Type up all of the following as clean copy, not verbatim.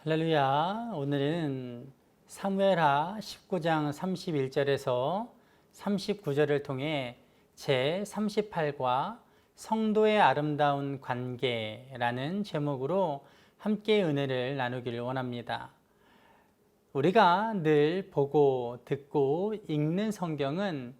할렐루야. 오늘은 사무엘하 19장 31절에서 39절을 통해 제38과 성도의 아름다운 관계라는 제목으로 함께 은혜를 나누기를 원합니다. 우리가 늘 보고 듣고 읽는 성경은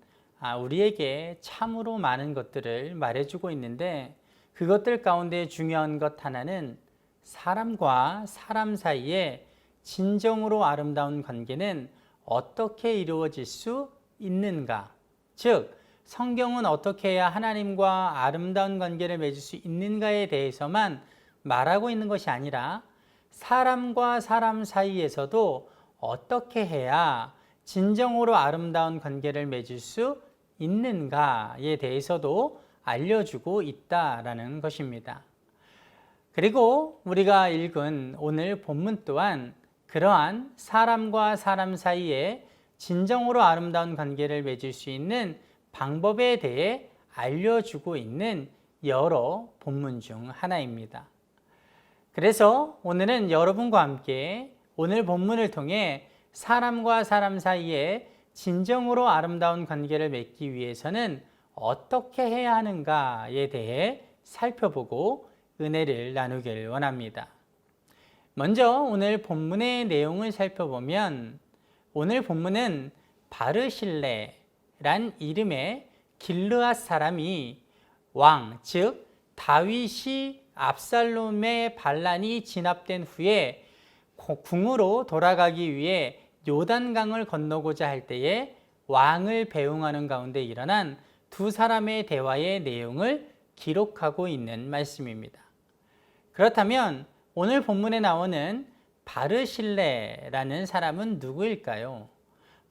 우리에게 참으로 많은 것들을 말해주고 있는데, 그것들 가운데 중요한 것 하나는 사람과 사람 사이에 진정으로 아름다운 관계는 어떻게 이루어질 수 있는가? 즉, 성경은 어떻게 해야 하나님과 아름다운 관계를 맺을 수 있는가에 대해서만 말하고 있는 것이 아니라, 사람과 사람 사이에서도 어떻게 해야 진정으로 아름다운 관계를 맺을 수 있는가에 대해서도 알려주고 있다라는 것입니다. 그리고 우리가 읽은 오늘 본문 또한 그러한 사람과 사람 사이에 진정으로 아름다운 관계를 맺을 수 있는 방법에 대해 알려주고 있는 여러 본문 중 하나입니다. 그래서 오늘은 여러분과 함께 오늘 본문을 통해 사람과 사람 사이에 진정으로 아름다운 관계를 맺기 위해서는 어떻게 해야 하는가에 대해 살펴보고 은혜를 나누기를 원합니다. 먼저 오늘 본문의 내용을 살펴보면, 오늘 본문은 바르실레란 이름의 길르앗 사람이 왕, 즉 다윗이 압살롬의 반란이 진압된 후에 궁으로 돌아가기 위해 요단강을 건너고자 할 때에 왕을 배웅하는 가운데 일어난 두 사람의 대화의 내용을 기록하고 있는 말씀입니다. 그렇다면 오늘 본문에 나오는 바르실레라는 사람은 누구일까요?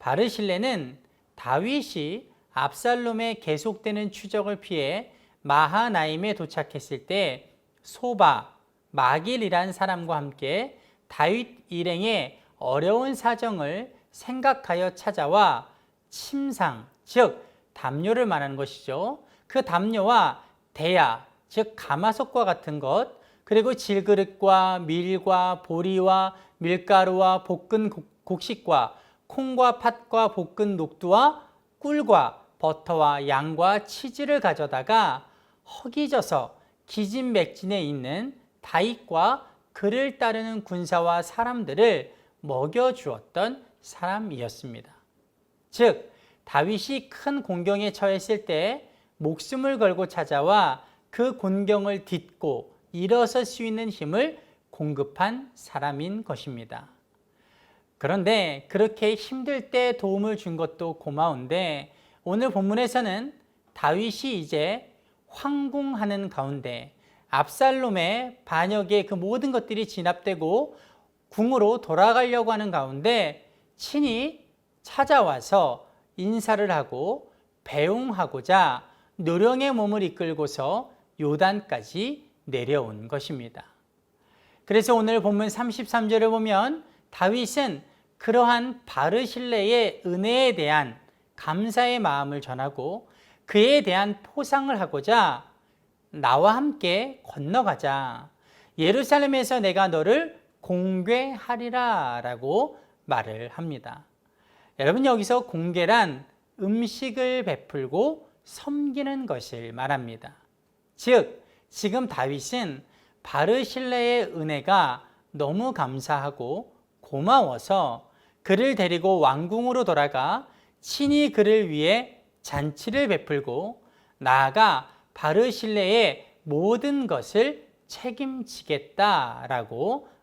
바르실레는 다윗이 압살롬의 계속되는 추적을 피해 마하나임에 도착했을 때 소바, 마길이란 사람과 함께 다윗 일행의 어려운 사정을 생각하여 찾아와 침상, 즉 담요를 말하는 것이죠. 그 담요와 대야, 즉 가마솥과 같은 것, 그리고 질그릇과 밀과 보리와 밀가루와 볶은 곡식과 콩과 팥과 볶은 녹두와 꿀과 버터와 양과 치즈를 가져다가 허기져서 기진맥진에 있는 다윗과 그를 따르는 군사와 사람들을 먹여주었던 사람이었습니다. 즉 다윗이 큰 공경에 처했을 때 목숨을 걸고 찾아와 그 곤경을 딛고 일어설 수 있는 힘을 공급한 사람인 것입니다. 그런데 그렇게 힘들 때 도움을 준 것도 고마운데, 오늘 본문에서는 다윗이 이제 황궁하는 가운데 압살롬의 반역의 그 모든 것들이 진압되고 궁으로 돌아가려고 하는 가운데 친히 찾아와서 인사를 하고 배웅하고자 노령의 몸을 이끌고서 요단까지 내려온 것입니다. 그래서 오늘 본문 33절을 보면 다윗은 그러한 바르실레의 은혜에 대한 감사의 마음을 전하고 그에 대한 포상을 하고자 나와 함께 건너가자, 예루살렘에서 내가 너를 공궤하리라 라고 말을 합니다. 여러분, 여기서 공궤란 음식을 베풀고 섬기는 것을 말합니다. 즉 지금 다윗은 바르실레의 은혜가 너무 감사하고 고마워서 그를 데리고 왕궁으로 돌아가 친히 그를 위해 잔치를 베풀고 나아가 바르실레의 모든 것을 책임지겠다라고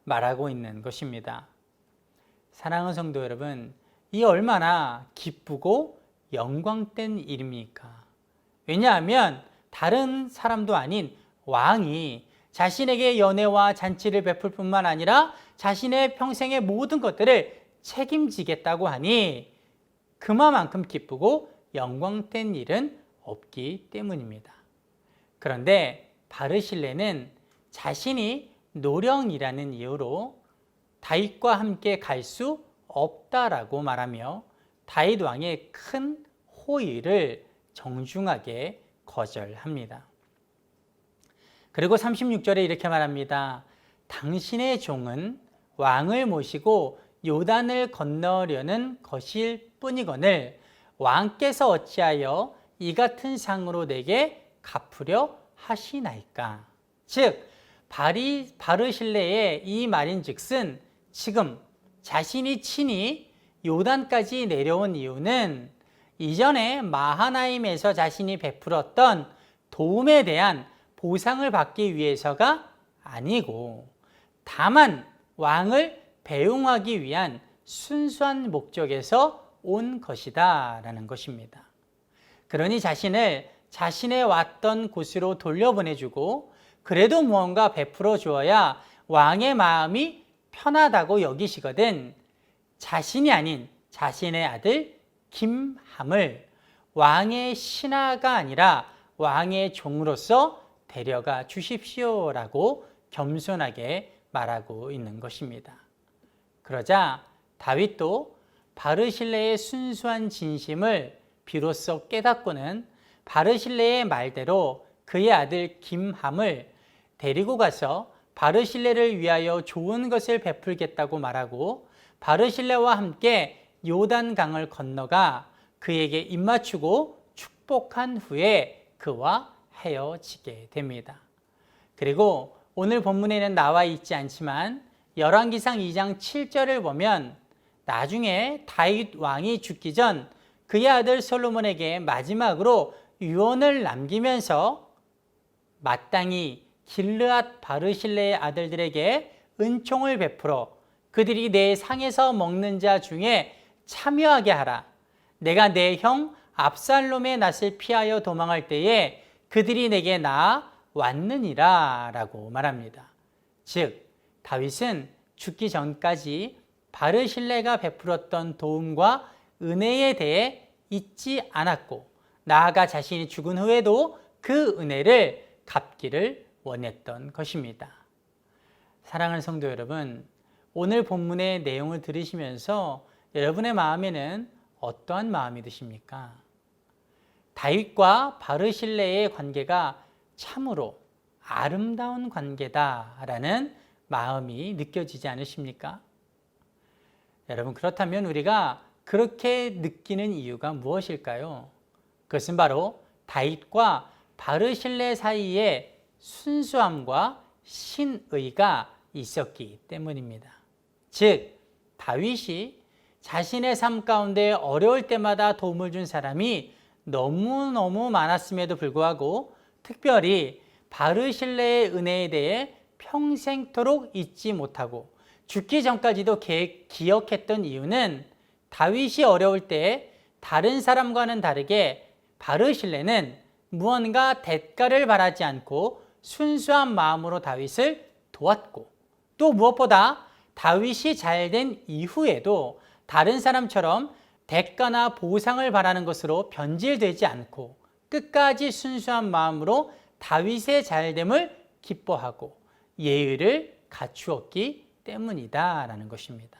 말하고 있는 것입니다. 사랑하는 성도 여러분, 이 얼마나 기쁘고 영광된 일입니까? 왜냐하면 다른 사람도 아닌 왕이 자신에게 연회와 잔치를 베풀 뿐만 아니라 자신의 평생의 모든 것들을 책임지겠다고 하니 그만큼 기쁘고 영광된 일은 없기 때문입니다. 그런데 바르실레는 자신이 노령이라는 이유로 다윗과 함께 갈 수 없다라고 말하며 다윗 왕의 큰 호의를 정중하게 거절합니다. 그리고 36절에 이렇게 말합니다. 당신의 종은 왕을 모시고 요단을 건너려는 것일 뿐이거늘 왕께서 어찌하여 이 같은 상으로 내게 갚으려 하시나이까. 즉 바르실레의 이 말인즉슨 지금 자신이 친히 요단까지 내려온 이유는 이전에 마하나임에서 자신이 베풀었던 도움에 대한 보상을 받기 위해서가 아니고 다만 왕을 배웅하기 위한 순수한 목적에서 온 것이다 라는 것입니다. 그러니 자신을 자신의 왔던 곳으로 돌려보내주고 그래도 무언가 베풀어 주어야 왕의 마음이 편하다고 여기시거든 자신이 아닌 자신의 아들 김함을 왕의 신하가 아니라 왕의 종으로서 데려가 주십시오라고 겸손하게 말하고 있는 것입니다. 그러자 다윗도 바르실레의 순수한 진심을 비로소 깨닫고는 바르실레의 말대로 그의 아들 김함을 데리고 가서 바르실레를 위하여 좋은 것을 베풀겠다고 말하고 바르실레와 함께 요단강을 건너가 그에게 입맞추고 축복한 후에 그와 헤어지게 됩니다. 그리고 오늘 본문에는 나와 있지 않지만 열왕기상 2장 7절을 보면 나중에 다윗 왕이 죽기 전 그의 아들 솔로몬에게 마지막으로 유언을 남기면서 마땅히 길르앗 바르실레의 아들들에게 은총을 베풀어 그들이 내 상에서 먹는 자 중에 참여하게 하라. 내가 내 형 압살롬의 낯을 피하여 도망할 때에 그들이 내게 나왔느니라 라고 말합니다. 즉 다윗은 죽기 전까지 바르실레가 베풀었던 도움과 은혜에 대해 잊지 않았고 나아가 자신이 죽은 후에도 그 은혜를 갚기를 원했던 것입니다. 사랑하는 성도 여러분, 오늘 본문의 내용을 들으시면서 여러분의 마음에는 어떠한 마음이 드십니까? 다윗과 바르실레의 관계가 참으로 아름다운 관계다라는 마음이 느껴지지 않으십니까? 여러분, 그렇다면 우리가 그렇게 느끼는 이유가 무엇일까요? 그것은 바로 다윗과 바르실레 사이에 순수함과 신의가 있었기 때문입니다. 즉 다윗이 자신의 삶 가운데 어려울 때마다 도움을 준 사람이 너무너무 많았음에도 불구하고 특별히 바르실레의 은혜에 대해 평생토록 잊지 못하고 죽기 전까지도 기억했던 이유는 다윗이 어려울 때 다른 사람과는 다르게 바르실레는 무언가 대가를 바라지 않고 순수한 마음으로 다윗을 도왔고 또 무엇보다 다윗이 잘된 이후에도 다른 사람처럼 대가나 보상을 바라는 것으로 변질되지 않고 끝까지 순수한 마음으로 다윗의 잘됨을 기뻐하고 예의를 갖추었기 때문이다라는 것입니다.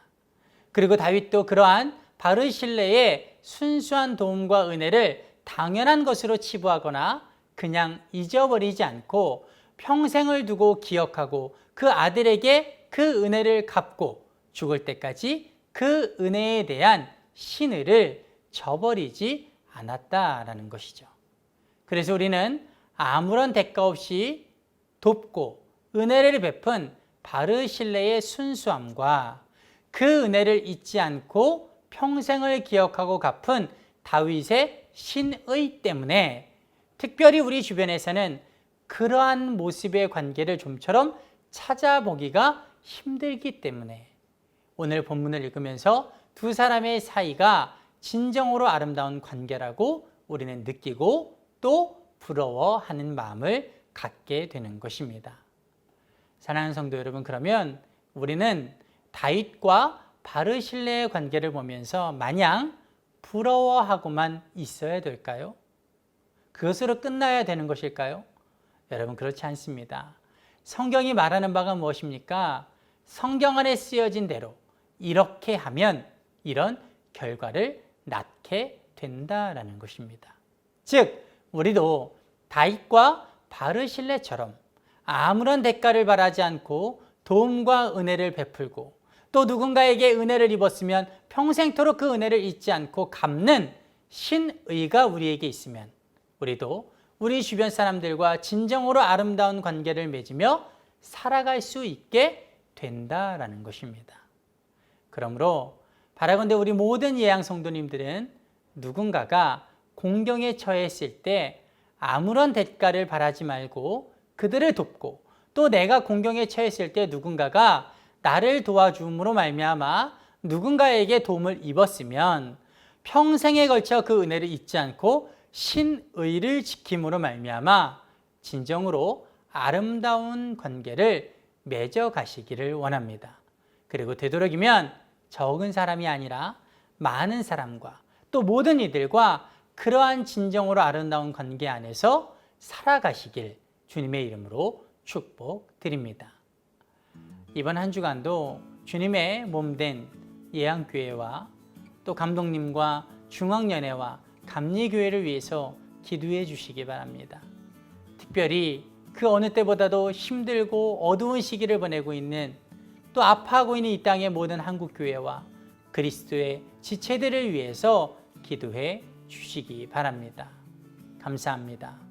그리고 다윗도 그러한 바르실레의 순수한 도움과 은혜를 당연한 것으로 치부하거나 그냥 잊어버리지 않고 평생을 두고 기억하고 그 아들에게 그 은혜를 갚고 죽을 때까지 그 은혜에 대한 신의를 저버리지 않았다라는 것이죠. 그래서 우리는 아무런 대가 없이 돕고 은혜를 베푼 바르실레의 순수함과 그 은혜를 잊지 않고 평생을 기억하고 갚은 다윗의 신의 때문에 특별히 우리 주변에서는 그러한 모습의 관계를 좀처럼 찾아보기가 힘들기 때문에 오늘 본문을 읽으면서 두 사람의 사이가 진정으로 아름다운 관계라고 우리는 느끼고 또 부러워하는 마음을 갖게 되는 것입니다. 사랑하는 성도 여러분, 그러면 우리는 다윗과 바르실레의 관계를 보면서 마냥 부러워하고만 있어야 될까요? 그것으로 끝나야 되는 것일까요? 여러분, 그렇지 않습니다. 성경이 말하는 바가 무엇입니까? 성경 안에 쓰여진 대로 이렇게 하면 이런 결과를 낳게 된다라는 것입니다. 즉 우리도 다윗과 바르실레처럼 아무런 대가를 바라지 않고 도움과 은혜를 베풀고 또 누군가에게 은혜를 입었으면 평생토록 그 은혜를 잊지 않고 갚는 신의가 우리에게 있으면 우리도 우리 주변 사람들과 진정으로 아름다운 관계를 맺으며 살아갈 수 있게 된다라는 것입니다. 그러므로 바라건대 우리 모든 예양 성도님들은 누군가가 공경에 처했을 때 아무런 대가를 바라지 말고 그들을 돕고 또 내가 공경에 처했을 때 누군가가 나를 도와줌으로 말미암아 누군가에게 도움을 입었으면 평생에 걸쳐 그 은혜를 잊지 않고 신의를 지킴으로 말미암아 진정으로 아름다운 관계를 맺어 가시기를 원합니다. 그리고 되도록이면 적은 사람이 아니라 많은 사람과 또 모든 이들과 그러한 진정으로 아름다운 관계 안에서 살아가시길 주님의 이름으로 축복드립니다. 이번 한 주간도 주님의 몸된 예양교회와 또 감독님과 중앙연회와 감리교회를 위해서 기도해 주시기 바랍니다. 특별히 그 어느 때보다도 힘들고 어두운 시기를 보내고 있는 또 아파하고 있는 이 땅의 모든 한국교회와 그리스도의 지체들을 위해서 기도해 주시기 바랍니다. 감사합니다.